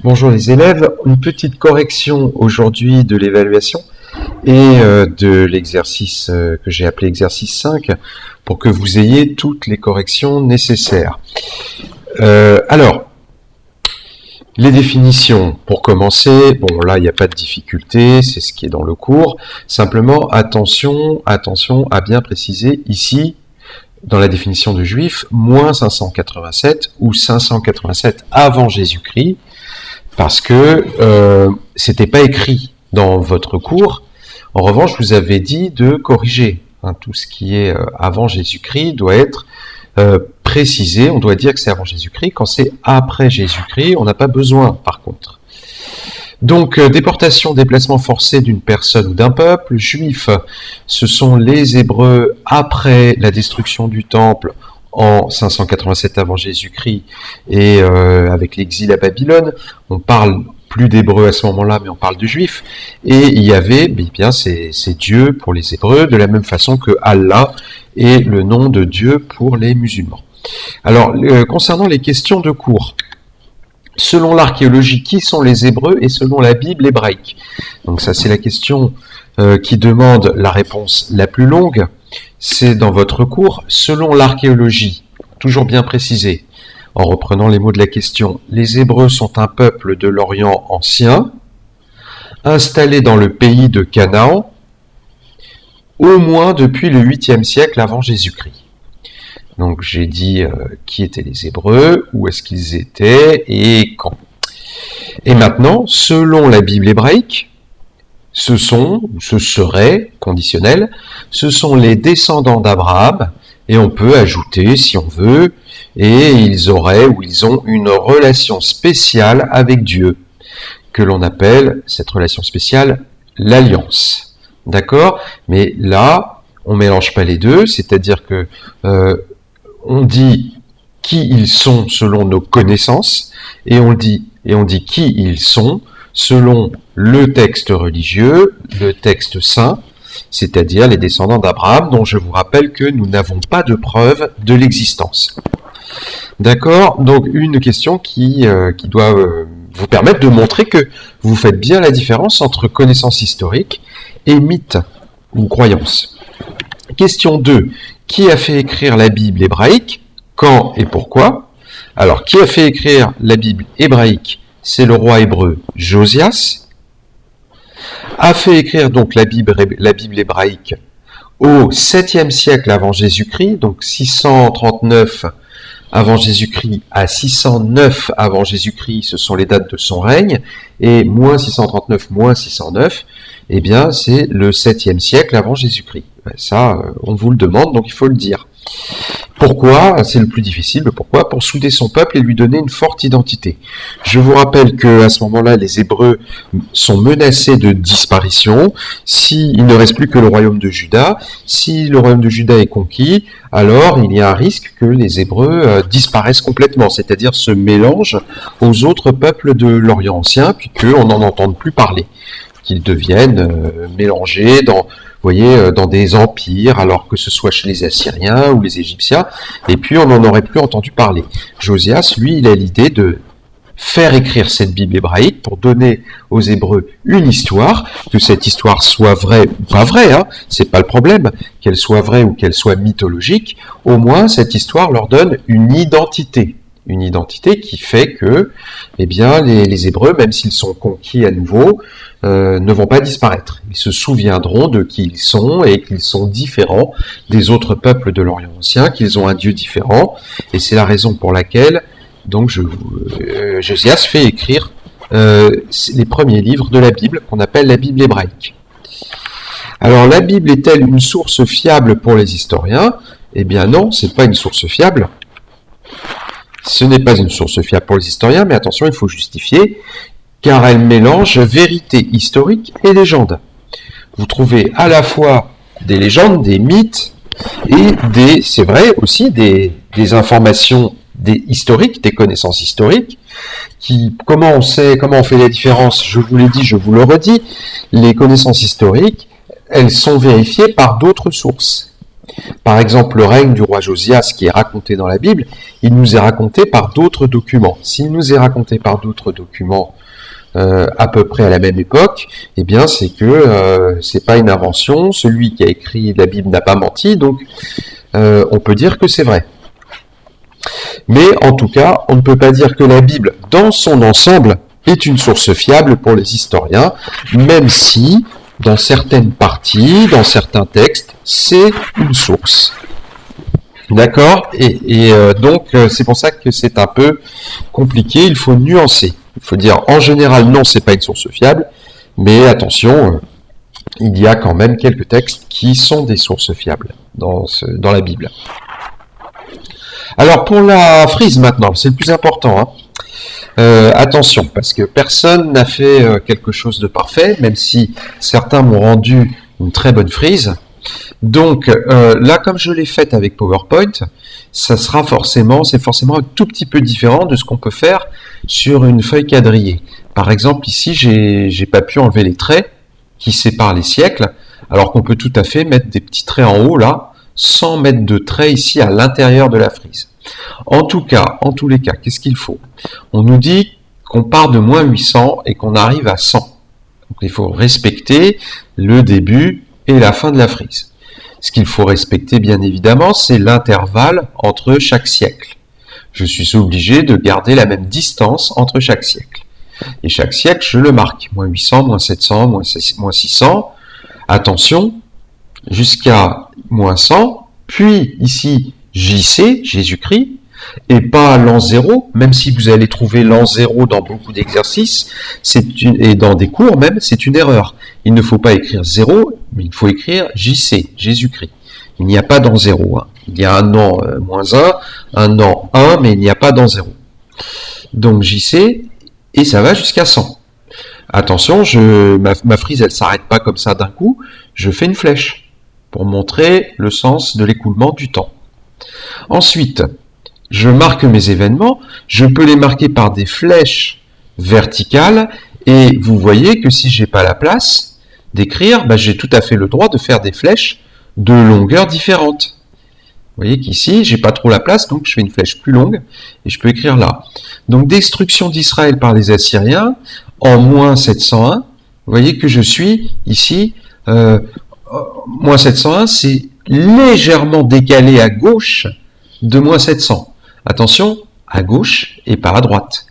Bonjour les élèves, une petite correction aujourd'hui de l'évaluation et de l'exercice que j'ai appelé exercice 5 pour que vous ayez toutes les corrections nécessaires. Alors, les définitions, pour commencer, bon là il n'y a pas de difficulté, c'est ce qui est dans le cours, simplement attention à bien préciser ici, dans la définition de juif, moins 587 ou 587 avant Jésus-Christ, parce que c'était pas écrit dans votre cours. En revanche, je vous avais dit de corriger. Tout ce qui est avant Jésus-Christ doit être précisé. On doit dire que c'est avant Jésus-Christ. Quand c'est après Jésus-Christ, on n'a pas besoin, par contre. Donc, déportation, déplacement forcé d'une personne ou d'un peuple juif, ce sont les Hébreux après la destruction du temple en 587 avant Jésus-Christ et avec l'exil à Babylone. On parle plus d'Hébreux à ce moment-là, mais on parle de Juifs. Et il y avait, c'est Dieu pour les Hébreux, de la même façon que Allah est le nom de Dieu pour les musulmans. Alors, concernant les questions de cours, selon l'archéologie, qui sont les Hébreux et selon la Bible hébraïque? Donc ça, c'est la question qui demande la réponse la plus longue. C'est dans votre cours, selon l'archéologie, toujours bien précisé, en reprenant les mots de la question, les Hébreux sont un peuple de l'Orient ancien, installé dans le pays de Canaan, au moins depuis le 8e siècle avant Jésus-Christ. Donc j'ai dit qui étaient les Hébreux, où est-ce qu'ils étaient et quand. Et maintenant, selon la Bible hébraïque, ce serait, conditionnel, ce sont les descendants d'Abraham, et on peut ajouter, si on veut, et ils ont une relation spéciale avec Dieu, que l'on appelle, cette relation spéciale, l'alliance. D'accord? Mais là, on mélange pas les deux, c'est-à-dire que on dit qui ils sont selon nos connaissances, et on dit qui ils sont selon le texte religieux, le texte saint, c'est-à-dire les descendants d'Abraham, dont je vous rappelle que nous n'avons pas de preuve de l'existence. D'accord? Donc une question qui doit vous permettre de montrer que vous faites bien la différence entre connaissance historique et mythe ou croyance. Question 2. Qui a fait écrire la Bible hébraïque? Quand et pourquoi? Alors, qui a fait écrire la Bible hébraïque? C'est le roi hébreu Josias. A fait écrire donc la Bible hébraïque au 7e siècle avant Jésus-Christ, donc 639 avant Jésus-Christ à 609 avant Jésus-Christ, ce sont les dates de son règne, et moins 639, moins 609, eh bien c'est le 7e siècle avant Jésus-Christ. Ça, on vous le demande, donc il faut le dire. Pourquoi? C'est le plus difficile. Pourquoi? Pour souder son peuple et lui donner une forte identité. Je vous rappelle que à ce moment-là, les Hébreux sont menacés de disparition. S'il ne reste plus que le royaume de Juda, si le royaume de Juda est conquis, alors il y a un risque que les Hébreux disparaissent complètement, c'est-à-dire se mélangent aux autres peuples de l'Orient ancien, puis qu'on n'en entende plus parler, qu'ils deviennent mélangés dans des empires, alors que ce soit chez les Assyriens ou les Égyptiens, et puis on n'en aurait plus entendu parler. Josias, lui, il a l'idée de faire écrire cette Bible hébraïque pour donner aux Hébreux une histoire, que cette histoire soit vraie ou pas vraie, c'est pas le problème, qu'elle soit vraie ou qu'elle soit mythologique, au moins cette histoire leur donne une identité qui fait que, les Hébreux, même s'ils sont conquis à nouveau, ne vont pas disparaître. Ils se souviendront de qui ils sont et qu'ils sont différents des autres peuples de l'Orient ancien, qu'ils ont un Dieu différent, et c'est la raison pour laquelle donc Josias fait écrire les premiers livres de la Bible qu'on appelle la Bible hébraïque. Alors la Bible est-elle une source fiable pour les historiens? Eh bien non, c'est pas une source fiable. Ce n'est pas une source fiable pour les historiens, mais attention, il faut justifier, car elle mélange vérité historique et légende. Vous trouvez à la fois des légendes, des mythes, et c'est vrai aussi, des informations historiques, des connaissances historiques, comment on fait la différence? Je vous l'ai dit, je vous le redis, les connaissances historiques, elles sont vérifiées par d'autres sources. Par exemple, le règne du roi Josias qui est raconté dans la Bible, il nous est raconté par d'autres documents. S'il nous est raconté par d'autres documents à peu près à la même époque, eh bien c'est que c'est pas une invention, celui qui a écrit la Bible n'a pas menti, donc on peut dire que c'est vrai. Mais en tout cas, on ne peut pas dire que la Bible, dans son ensemble, est une source fiable pour les historiens, même si, dans certaines parties, dans certains textes, c'est une source. D'accord ? Et donc, c'est pour ça que c'est un peu compliqué, il faut nuancer. Il faut dire, en général, non, c'est pas une source fiable, mais attention, il y a quand même quelques textes qui sont des sources fiables dans la Bible. Alors, pour la frise maintenant, c'est le plus important, hein. Attention, parce que personne n'a fait quelque chose de parfait, même si certains m'ont rendu une très bonne frise. Donc là, comme je l'ai faite avec PowerPoint, c'est forcément un tout petit peu différent de ce qu'on peut faire sur une feuille quadrillée. Par exemple, ici, j'ai pas pu enlever les traits qui séparent les siècles, alors qu'on peut tout à fait mettre des petits traits en haut là, sans mettre de traits ici à l'intérieur de la frise. En tous les cas, qu'est-ce qu'il faut ? On nous dit qu'on part de moins 800 et qu'on arrive à 100. Donc il faut respecter le début et la fin de la frise. Ce qu'il faut respecter, bien évidemment, c'est l'intervalle entre chaque siècle. Je suis obligé de garder la même distance entre chaque siècle. Et chaque siècle, je le marque. Moins 800, moins 700, moins 600. Attention, jusqu'à moins 100. Puis ici, JC, Jésus-Christ, et pas l'an 0, même si vous allez trouver l'an 0 dans beaucoup d'exercices, et dans des cours même, c'est une erreur. Il ne faut pas écrire 0, mais il faut écrire JC, Jésus-Christ. Il n'y a pas d'an 0. Hein. Il y a un an moins 1, un an 1, mais il n'y a pas d'an 0. Donc JC, et ça va jusqu'à 100. Attention, ma frise, elle ne s'arrête pas comme ça d'un coup, je fais une flèche pour montrer le sens de l'écoulement du temps. Ensuite, je marque mes événements, je peux les marquer par des flèches verticales, et vous voyez que si j'ai pas la place d'écrire, j'ai tout à fait le droit de faire des flèches de longueur différente. Vous voyez qu'ici, j'ai pas trop la place, donc je fais une flèche plus longue, et je peux écrire là. Donc, destruction d'Israël par les Assyriens, en moins 701, vous voyez que je suis ici, moins 701, c'est légèrement décalé à gauche de moins 700. Attention, à gauche et pas à droite.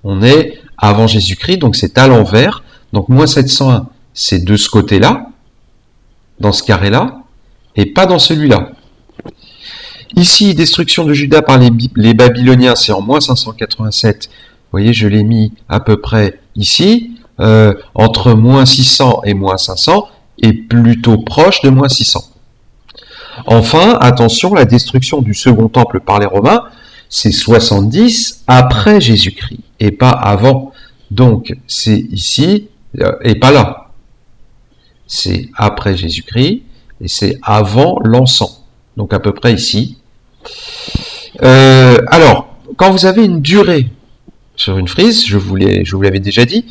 On est avant Jésus-Christ, donc c'est à l'envers. Donc moins 701, c'est de ce côté-là, dans ce carré-là, et pas dans celui-là. Ici, destruction de Juda par les Babyloniens, c'est en moins 587. Vous voyez, je l'ai mis à peu près ici, entre moins 600 et moins 500, et plutôt proche de moins 600. Enfin, attention, la destruction du second temple par les Romains, c'est 70 après Jésus-Christ, et pas avant. Donc, c'est ici, et pas là. C'est après Jésus-Christ, et c'est avant l'an 100. Donc, à peu près ici. Alors, quand vous avez une durée sur une frise, je vous l'avais déjà dit,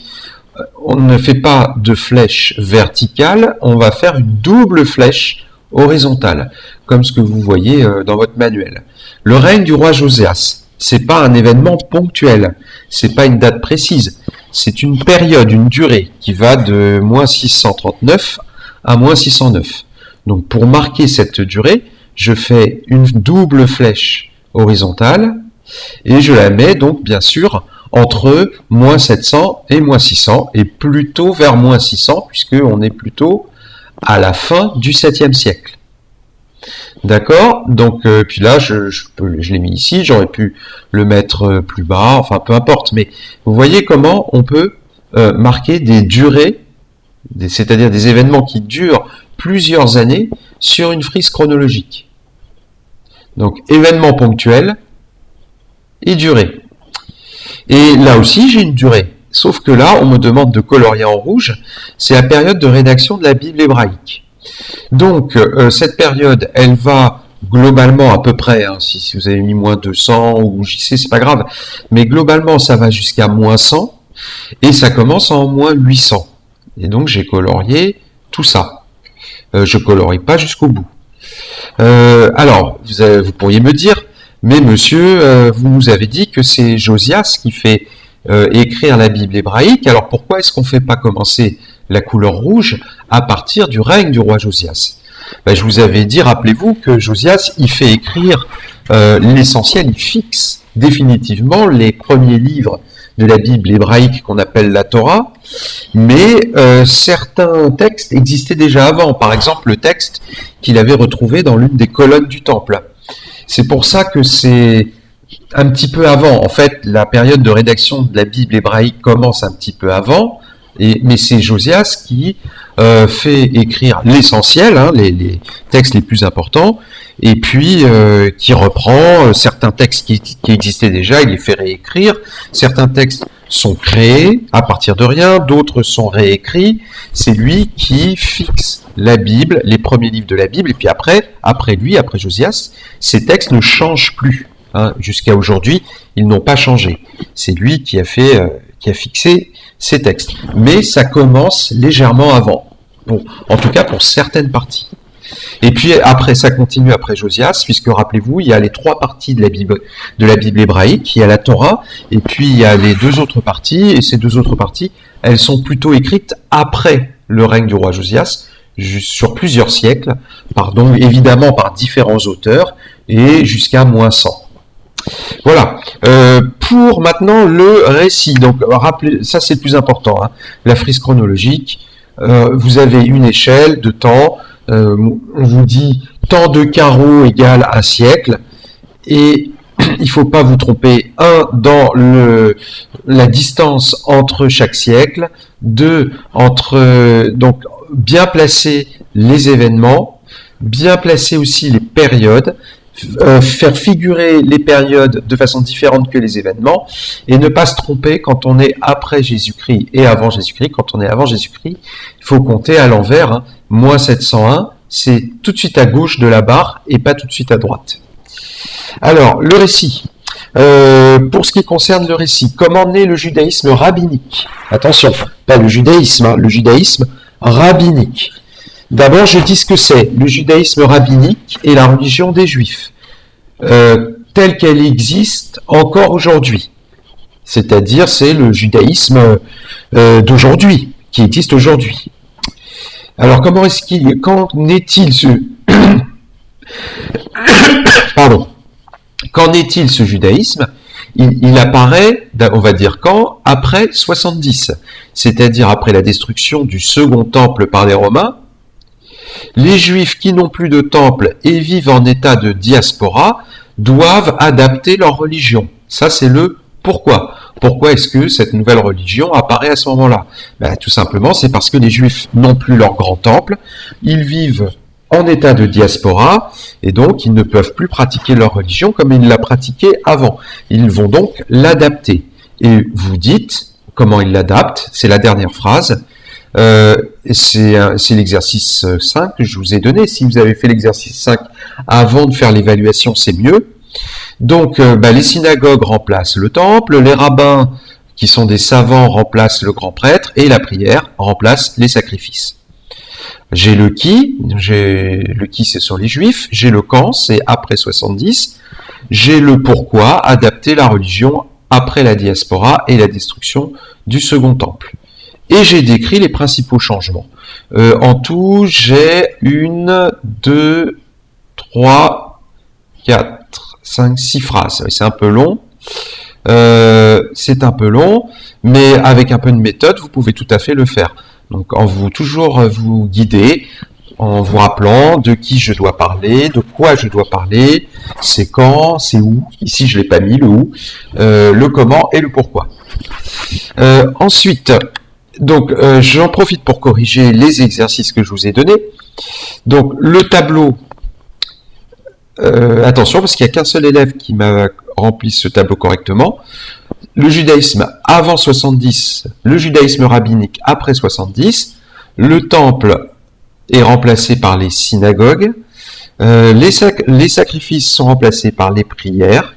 on ne fait pas de flèche verticale, on va faire une double flèche horizontale, comme ce que vous voyez dans votre manuel. Le règne du roi Josias, c'est pas un événement ponctuel, c'est pas une date précise, c'est une période, une durée qui va de moins 639 à moins 609. Donc pour marquer cette durée, je fais une double flèche horizontale et je la mets donc bien sûr entre moins 700 et moins 600 et plutôt vers moins 600 puisqu'on est plutôt à la fin du 7e siècle. D'accord ? Donc, puis là, je l'ai mis ici, j'aurais pu le mettre plus bas, enfin peu importe, mais vous voyez comment on peut marquer des durées, c'est-à-dire des événements qui durent plusieurs années sur une frise chronologique. Donc, événements ponctuels et durée. Et là aussi, j'ai une durée. Sauf que là, on me demande de colorier en rouge, c'est la période de rédaction de la Bible hébraïque. Donc, cette période, elle va globalement à peu près, hein, si vous avez mis moins 200 ou JC, c'est pas grave, mais globalement, ça va jusqu'à moins 100, et ça commence en moins 800. Et donc, j'ai colorié tout ça. Je colorie pas jusqu'au bout. Alors, vous pourriez me dire, mais monsieur, vous nous avez dit que c'est Josias qui fait écrire la Bible hébraïque, alors pourquoi est-ce qu'on ne fait pas commencer la couleur rouge à partir du règne du roi Josias? Je vous avais dit, rappelez-vous, que Josias, il fait écrire l'essentiel, il fixe définitivement les premiers livres de la Bible hébraïque qu'on appelle la Torah, mais certains textes existaient déjà avant. Par exemple, le texte qu'il avait retrouvé dans l'une des colonnes du temple. C'est pour ça que c'est un petit peu avant. En fait, la période de rédaction de la Bible hébraïque commence un petit peu avant, mais c'est Josias qui fait écrire l'essentiel, les textes les plus importants, et puis qui reprend certains textes qui existaient déjà, il les fait réécrire. Certains textes sont créés à partir de rien, d'autres sont réécrits. C'est lui qui fixe la Bible, les premiers livres de la Bible, et puis après Josias, ces textes ne changent plus. Jusqu'à aujourd'hui, ils n'ont pas changé. C'est lui qui a fixé ces textes. Mais ça commence légèrement avant, en tout cas pour certaines parties. Et puis après, ça continue après Josias, puisque rappelez-vous, il y a les 3 parties de la Bible hébraïque, il y a la Torah, et puis il y a les 2 autres parties, et ces 2 autres parties, elles sont plutôt écrites après le règne du roi Josias, sur plusieurs siècles, évidemment par différents auteurs, et jusqu'à moins 100. Voilà. Pour maintenant le récit, donc rappelez, ça c'est le plus important, la frise chronologique. Vous avez une échelle de temps. On vous dit temps de carreau égale 1 siècle, et il ne faut pas vous tromper. 1 dans la distance entre chaque siècle. 2 donc bien placer les événements, bien placer aussi les périodes. Faire figurer les périodes de façon différente que les événements, et ne pas se tromper quand on est après Jésus-Christ et avant Jésus-Christ. Quand on est avant Jésus-Christ, il faut compter à l'envers. Moins 701, c'est tout de suite à gauche de la barre et pas tout de suite à droite. Alors, le récit. Pour ce qui concerne le récit, comment naît le judaïsme rabbinique? Attention, pas le judaïsme, le judaïsme rabbinique. D'abord, je dis ce que c'est. Le judaïsme rabbinique est la religion des Juifs, telle qu'elle existe encore aujourd'hui. C'est-à-dire, c'est le judaïsme d'aujourd'hui, qui existe aujourd'hui. Alors, qu'en est-il Qu'en est-il ce judaïsme? Il apparaît, on va dire quand? Après 70, c'est-à-dire après la destruction du second temple par les Romains. Les Juifs qui n'ont plus de temple et vivent en état de diaspora doivent adapter leur religion. Ça, c'est le pourquoi. Pourquoi est-ce que cette nouvelle religion apparaît à ce moment-là? Tout simplement, c'est parce que les Juifs n'ont plus leur grand temple, ils vivent en état de diaspora, et donc ils ne peuvent plus pratiquer leur religion comme ils la pratiquaient avant. Ils vont donc l'adapter. Et vous dites comment ils l'adaptent, c'est la dernière phrase. C'est l'exercice 5 que je vous ai donné. Si vous avez fait l'exercice 5 avant de faire l'évaluation, c'est mieux. Donc, les synagogues remplacent le temple, les rabbins, qui sont des savants, remplacent le grand prêtre, et la prière remplace les sacrifices. J'ai le qui c'est sur les Juifs, j'ai le quand, c'est après 70, j'ai le pourquoi, adapter la religion après la diaspora et la destruction du second temple. Et j'ai décrit les principaux changements. En tout, j'ai 1, 2, 3, 4, 5, 6 phrases. C'est un peu long. Mais avec un peu de méthode, vous pouvez tout à fait le faire. Donc, toujours vous guider, en vous rappelant de qui je dois parler, de quoi je dois parler, c'est quand, c'est où. Ici, je l'ai pas mis, le où, le comment et le pourquoi. Ensuite, donc, j'en profite pour corriger les exercices que je vous ai donnés. Donc, le tableau, attention, parce qu'il n'y a qu'un seul élève qui m'a rempli ce tableau correctement. Le judaïsme avant 70, le judaïsme rabbinique après 70, le temple est remplacé par les synagogues, les sacrifices sont remplacés par les prières,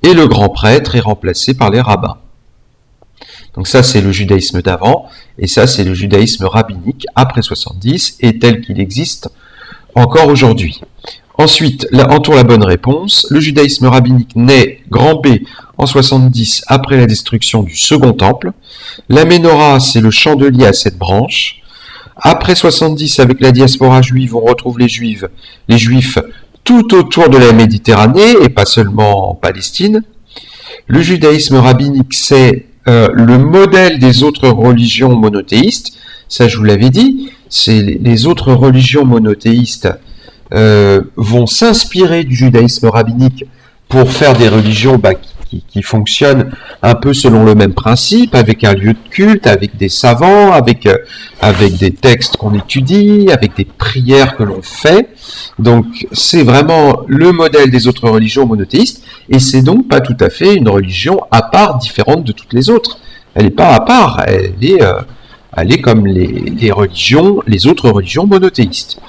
et le grand prêtre est remplacé par les rabbins. Donc ça, c'est le judaïsme d'avant, et ça, c'est le judaïsme rabbinique après 70, et tel qu'il existe encore aujourd'hui. Ensuite, là entoure la bonne réponse. Le judaïsme rabbinique naît grand B en 70 après la destruction du second temple. La Ménorah, c'est le chandelier à 7 branches. Après 70, avec la diaspora juive, on retrouve les juifs tout autour de la Méditerranée et pas seulement en Palestine. Le judaïsme rabbinique, c'est le modèle des autres religions monothéistes. Ça, je vous l'avais dit, c'est les autres religions monothéistes vont s'inspirer du judaïsme rabbinique pour faire des religions qui fonctionnent un peu selon le même principe, avec un lieu de culte, avec des savants, avec des textes qu'on étudie, avec des prières que l'on fait. Donc c'est vraiment le modèle des autres religions monothéistes, et c'est donc pas tout à fait une religion à part, différente de toutes les autres. Elle n'est pas à part, elle est comme les autres religions monothéistes.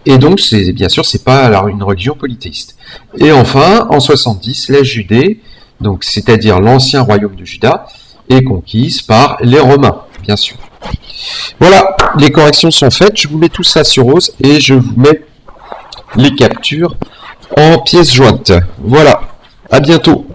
Et donc, bien sûr, c'est pas une religion polythéiste. Et enfin, en 70, la Judée, donc c'est-à-dire l'ancien royaume de Juda, est conquise par les Romains, bien sûr. Voilà, les corrections sont faites. Je vous mets tout ça sur Rose et je vous mets les captures en pièces jointes. Voilà, à bientôt.